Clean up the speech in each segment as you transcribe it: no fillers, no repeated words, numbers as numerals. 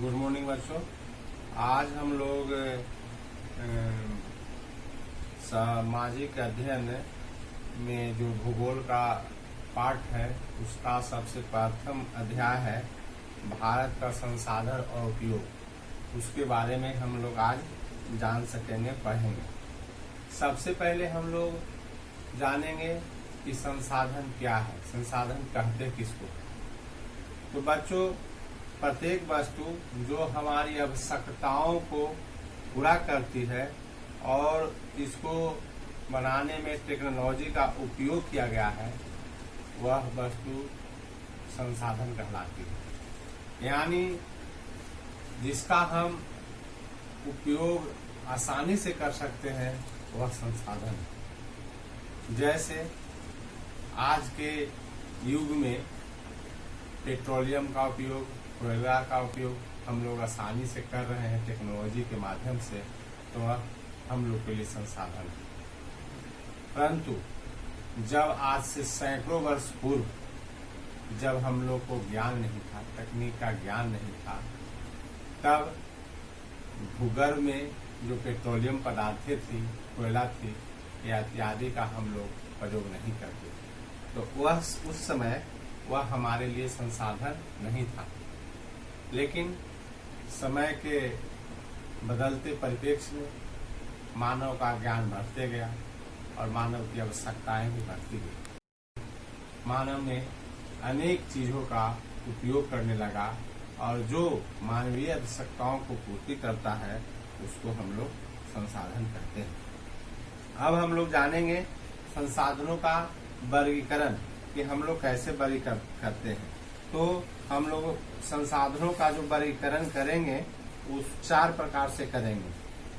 Good morning बच्चों। आज हम लोग सामाजिक अध्ययन में जो भूगोल का पाठ है उसका सबसे प्रथम अध्याय है भारत का संसाधन और उपयोग। उसके बारे में हम लोग आज जान सकेंगे, पढ़ेंगे। सबसे पहले हम लोग जानेंगे कि संसाधन क्या है, संसाधन कहते किसको। तो बच्चों, प्रत्येक वस्तु जो हमारी आवश्यकताओं को पूरा करती है और इसको बनाने में टेक्नोलॉजी का उपयोग किया गया है, वह वस्तु संसाधन कहलाती है। यानी जिसका हम उपयोग आसानी से कर सकते हैं वह संसाधन है। जैसे आज के युग में पेट्रोलियम का उपयोग, कोयला का उपयोग हम लोग आसानी से कर रहे हैं टेक्नोलॉजी के माध्यम से, तो वह हम लोग के लिए संसाधन है। परंतु जब आज से सैकड़ों वर्ष पूर्व जब हम लोग को ज्ञान नहीं था, तकनीक का ज्ञान नहीं था, तब भूगर्भ में जो पेट्रोलियम पदार्थें थी, कोयला थी या इत्यादि का हम लोग प्रयोग नहीं करते थे। तो वह उस समय वह हमारे लिए संसाधन नहीं था। लेकिन समय के बदलते परिप्रेक्ष्य में मानव का ज्ञान बढ़ते गया और मानव की आवश्यकताएं भी बढ़ती गई। मानव ने अनेक चीजों का उपयोग करने लगा और जो मानवीय आवश्यकताओं को पूर्ति करता है उसको हम लोग संसाधन कहते हैं। अब हम लोग जानेंगे संसाधनों का वर्गीकरण कि हम लोग कैसे वर्गीकरण करते हैं। तो हम लोग संसाधनों का जो वर्गीकरण करेंगे उस 4 प्रकार से करेंगे।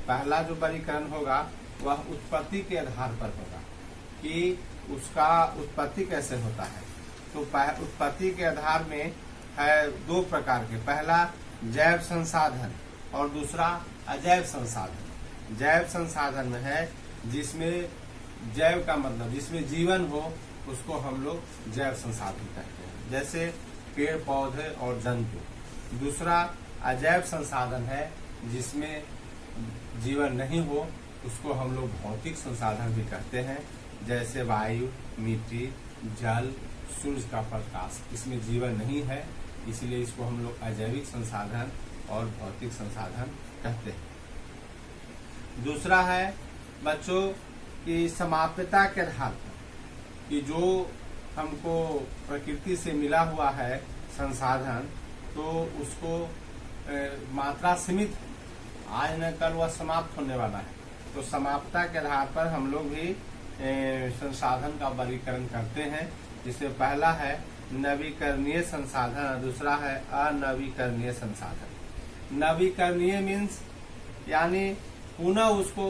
पहला जो वर्गीकरण होगा वह उत्पत्ति के आधार पर होगा कि उसका उत्पत्ति कैसे होता है। तो उत्पत्ति के आधार में है 2 प्रकार के। पहला जैव संसाधन और दूसरा अजैव संसाधन। जैव संसाधन में है जिसमें जैव का मतलब जिसमें जीवन हो, उसको हम लोग जैव संसाधन कहते हैं, जैसे पेड़ पौधे और जंतु। दूसरा अजैव संसाधन है जिसमें जीवन नहीं हो, उसको हम लोग भौतिक संसाधन भी कहते हैं, जैसे वायु, मिट्टी, जल, सूर्य का प्रकाश। इसमें जीवन नहीं है, इसलिए इसको हम लोग अजैविक संसाधन और भौतिक संसाधन कहते हैं। दूसरा है बच्चों की समाप्यता के आधार पर कि जो हमको प्रकृति से मिला हुआ है संसाधन, तो उसको मात्रा सीमित है, आज न कल वह समाप्त होने वाला है। तो समाप्यता के आधार पर हम लोग भी संसाधन का वर्गीकरण करते हैं। जिसमें पहला है नवीकरणीय संसाधन और दूसरा है अनवीकरणीय संसाधन। नवीकरणीय मीन्स यानी पुनः उसको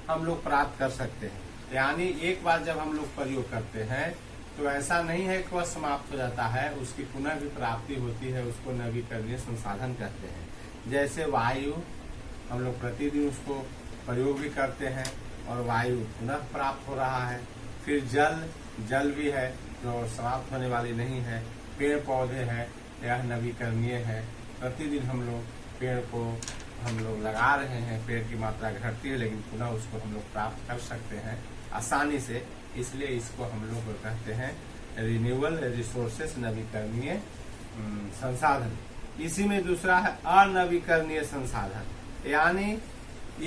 हम लोग प्राप्त कर सकते हैं। यानी एक बार जब हम लोग प्रयोग करते हैं तो ऐसा नहीं है कि वह समाप्त हो जाता है, उसकी पुनः भी प्राप्ति होती है, उसको नवीकरणीय संसाधन कहते हैं। जैसे वायु, हम लोग प्रतिदिन उसको प्रयोग भी करते हैं और वायु पुनः प्राप्त हो रहा है। फिर जल भी है जो समाप्त होने वाली नहीं है। पेड़ पौधे है, यह नवीकरणीय है। प्रतिदिन हम लोग पेड़ को हम लोग लगा रहे हैं, पेड़ की मात्रा घटती है लेकिन पुनः उसको हम लोग प्राप्त कर सकते हैं आसानी से, इसलिए इसको हम लोग कहते हैं रिन्यूएबल रिसोर्सेस, नवीकरणीय संसाधन। इसी में दूसरा है अनवीकरणीय संसाधन। यानी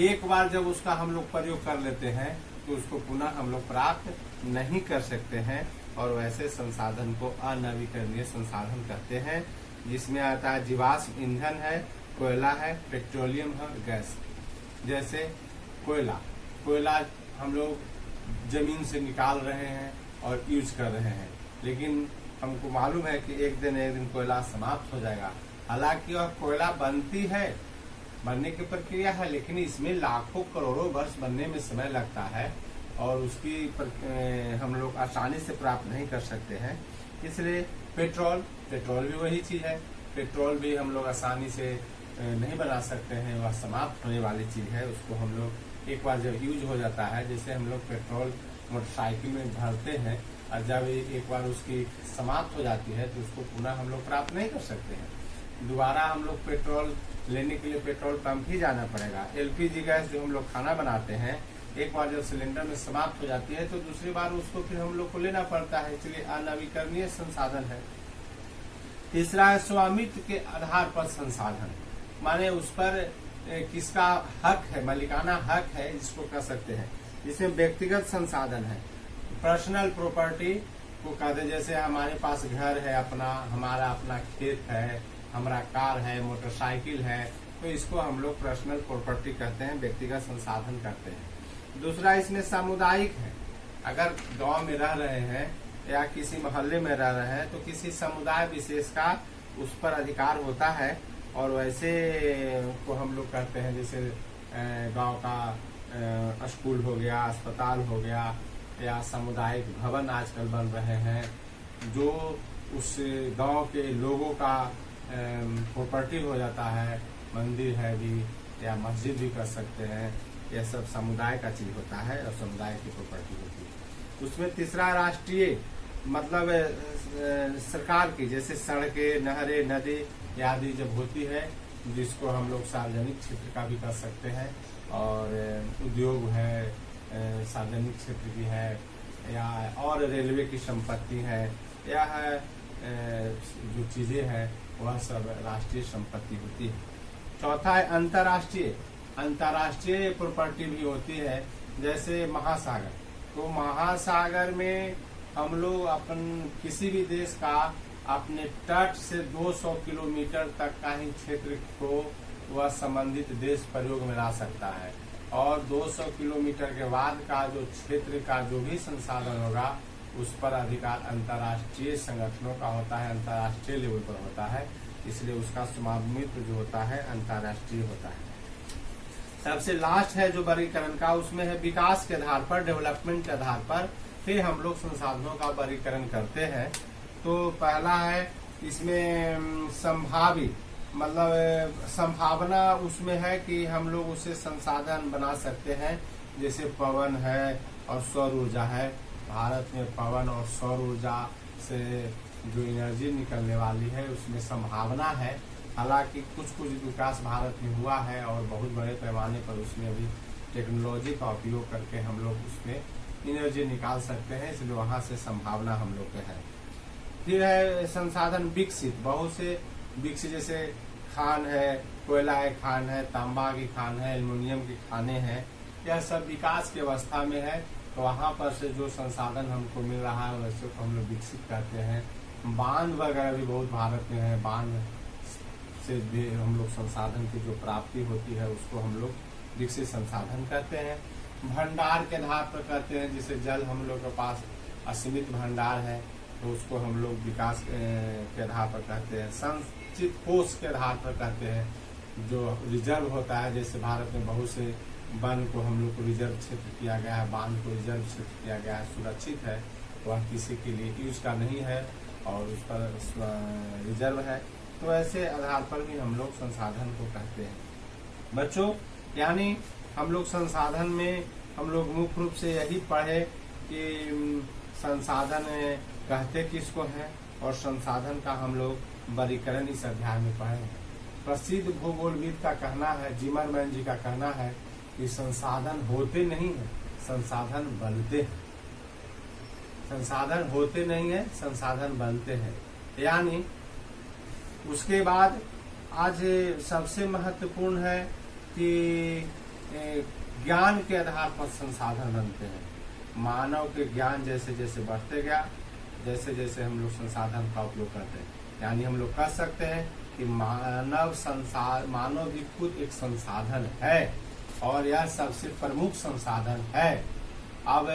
एक बार जब उसका हम लोग प्रयोग कर लेते हैं तो उसको पुनः हम लोग प्राप्त नहीं कर सकते हैं, और वैसे संसाधन को अनवीकरणीय संसाधन कहते हैं। जिसमें आता है जीवाश्म ईंधन है, कोयला है, पेट्रोलियम है, गैस। जैसे कोयला हम लोग जमीन से निकाल रहे हैं और यूज कर रहे हैं, लेकिन हमको मालूम है कि एक दिन कोयला समाप्त हो जाएगा। हालांकि वह कोयला बनती है, बनने की प्रक्रिया है, लेकिन इसमें लाखों करोड़ों वर्ष बनने में समय लगता है और उसकी हम लोग आसानी से प्राप्त नहीं कर सकते हैं। इसलिए पेट्रोल भी वही चीज है। पेट्रोल भी हम लोग आसानी से नहीं बना सकते हैं, वह समाप्त होने वाली चीज है। उसको हम लोग एक बार जब यूज हो जाता है, जैसे हम लोग पेट्रोल मोटरसाइकिल में भरते हैं और जब एक बार उसकी समाप्त हो जाती है तो उसको पुनः हम लोग प्राप्त नहीं कर सकते हैं। दोबारा हम लोग पेट्रोल लेने के लिए पेट्रोल पंप ही जाना पड़ेगा। एलपीजी गैस जो हम लोग खाना बनाते हैं, एक बार जब सिलेंडर में समाप्त हो जाती है तो दूसरी बार उसको फिर हम लोग को लेना पड़ता है, इसलिए अनवीकरणीय संसाधन है। तीसरा है स्वामित्व के आधार पर संसाधन, माने उस पर किसका हक है, मालिकाना हक है, इसको कह सकते हैं। इसमें व्यक्तिगत संसाधन है, पर्सनल प्रॉपर्टी को कहते हैं। जैसे हमारे पास घर है अपना, हमारा अपना खेत है, हमारा कार है, मोटरसाइकिल है, तो इसको हम लोग पर्सनल प्रॉपर्टी कहते हैं, व्यक्तिगत संसाधन कहते हैं। दूसरा इसमें सामुदायिक है, अगर गांव में रह रहे हैं या किसी मोहल्ले में रह रहे हैं तो किसी समुदाय विशेष का उस पर अधिकार होता है, और वैसे को हम लोग कहते हैं जैसे गांव का स्कूल हो गया, अस्पताल हो गया, या सामुदायिक भवन आजकल बन रहे हैं जो उस गांव के लोगों का प्रॉपर्टी हो जाता है। मंदिर है भी या मस्जिद भी कर सकते हैं, यह सब समुदाय का चीज होता है और समुदाय की प्रॉपर्टी होती है। उसमें तीसरा राष्ट्रीय, मतलब सरकार की, जैसे सड़कें, नहरें, नदी आदि जब होती है, जिसको हम लोग सार्वजनिक क्षेत्र का भी कर सकते हैं, और उद्योग है सार्वजनिक क्षेत्र की है, या और रेलवे की संपत्ति है, या जो चीजें हैं वह सब राष्ट्रीय संपत्ति होती है। चौथा है अंतर्राष्ट्रीय, अंतर्राष्ट्रीय प्रॉपर्टी भी होती है, जैसे महासागर। तो महासागर में हम लोग अपन किसी भी देश का अपने तट से 200 किलोमीटर तक का ही क्षेत्र को वह संबंधित देश प्रयोग में ला सकता है, और 200 किलोमीटर के बाद का जो क्षेत्र का जो भी संसाधन होगा उस पर अधिकार अंतर्राष्ट्रीय संगठनों का होता है, अंतर्राष्ट्रीय लेवल पर होता है, इसलिए उसका स्वामित्व जो होता है अंतर्राष्ट्रीय होता है। सबसे लास्ट है जो वर्गीकरण का, उसमें है विकास के आधार पर, डेवलपमेंट के आधार पर फिर हम लोग संसाधनों का वर्गीकरण करते हैं। तो पहला है इसमें संभावित, मतलब संभावना उसमें है कि हम लोग उसे संसाधन बना सकते हैं, जैसे पवन है और सौर ऊर्जा है। भारत में पवन और सौर ऊर्जा से जो एनर्जी निकलने वाली है उसमें संभावना है। हालांकि कुछ कुछ विकास भारत में हुआ है और बहुत बड़े पैमाने पर उसमें भी टेक्नोलॉजी का उपयोग करके हम लोग उसमें एनर्जी निकाल सकते हैं, इसलिए वहां से संभावना हम लोग के है। फिर है संसाधन विकसित, बहुत से विकसित, जैसे खान है, कोयला है, खान है, तांबा की खान है, एल्युमिनियम की खाने हैं, यह सब विकास की अवस्था में है। तो वहां पर से जो संसाधन हमको मिल रहा है वैसे को हम लोग विकसित करते हैं। बांध वगैरह भी बहुत भारत में है, बांध से भी हम लोग संसाधन की जो प्राप्ति होती है उसको हम लोग विकसित संसाधन कहते हैं। भंडार के आधार पर कहते हैं, जैसे जल हम लोग के पास असीमित भंडार है तो उसको हम लोग विकास के आधार पर कहते हैं। संचित कोष के आधार पर कहते हैं, जो रिजर्व होता है, जैसे भारत में बहुत से वन को हम लोग को रिजर्व क्षेत्र किया गया है, बांध को रिजर्व क्षेत्र किया गया है, सुरक्षित है, वह किसी के लिए यूज का नहीं है और उस पर रिजर्व है। तो ऐसे आधार पर भी हम लोग संसाधन को कहते हैं। बच्चों, यानी हम लोग संसाधन में हम लोग मुख्य रूप से यही पढ़े कि संसाधन कहते किसको है, और संसाधन का हम लोग वर्गीकरण इस अध्याय में पढ़े हैं। प्रसिद्ध भूगोलविद का कहना है, जिमरमैन जी का कहना है कि संसाधन होते नहीं है, संसाधन बनते हैं। संसाधन होते नहीं है, संसाधन बनते हैं। यानी उसके बाद आज सबसे महत्वपूर्ण है कि ज्ञान के आधार पर संसाधन बनते हैं। मानव के ज्ञान जैसे जैसे बढ़ते गया, जैसे जैसे हम लोग संसाधन का उपयोग करते हैं, यानी हम लोग कह सकते हैं कि मानव भी खुद एक संसाधन है और यह सबसे प्रमुख संसाधन है। अब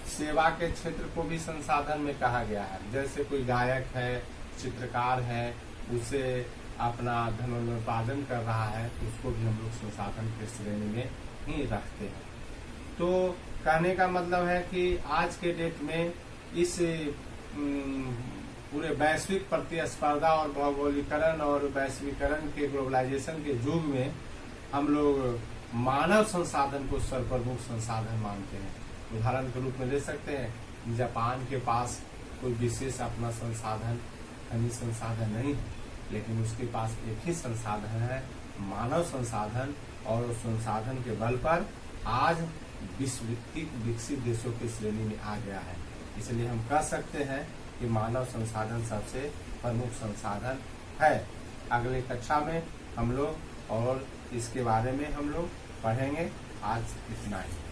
सेवा के क्षेत्र को भी संसाधन में कहा गया है, जैसे कोई गायक है, चित्रकार है, उसे अपना धनोत्पादन कर रहा है तो उसको भी हम लोग संसाधन के श्रेणी में ही रखते हैं। तो कहने का मतलब है कि आज के डेट में इस पूरे वैश्विक प्रतिस्पर्धा और भौगोलिकरण और वैश्वीकरण के ग्लोबलाइजेशन के युग में हम लोग मानव संसाधन को सर्वप्रमुख संसाधन मानते हैं। उदाहरण के रूप में ले सकते हैं, जापान के पास कोई विशेष अपना संसाधन, खनिज संसाधन नहीं है, लेकिन उसके पास एक ही संसाधन है, मानव संसाधन, और उस संसाधन के बल पर आज विश्व विकसित देशों की श्रेणी में आ गया है। इसलिए हम कह सकते हैं कि मानव संसाधन सबसे प्रमुख संसाधन है। अगले कक्षा में हम लोग और इसके बारे में हम लोग पढ़ेंगे। आज इतना ही।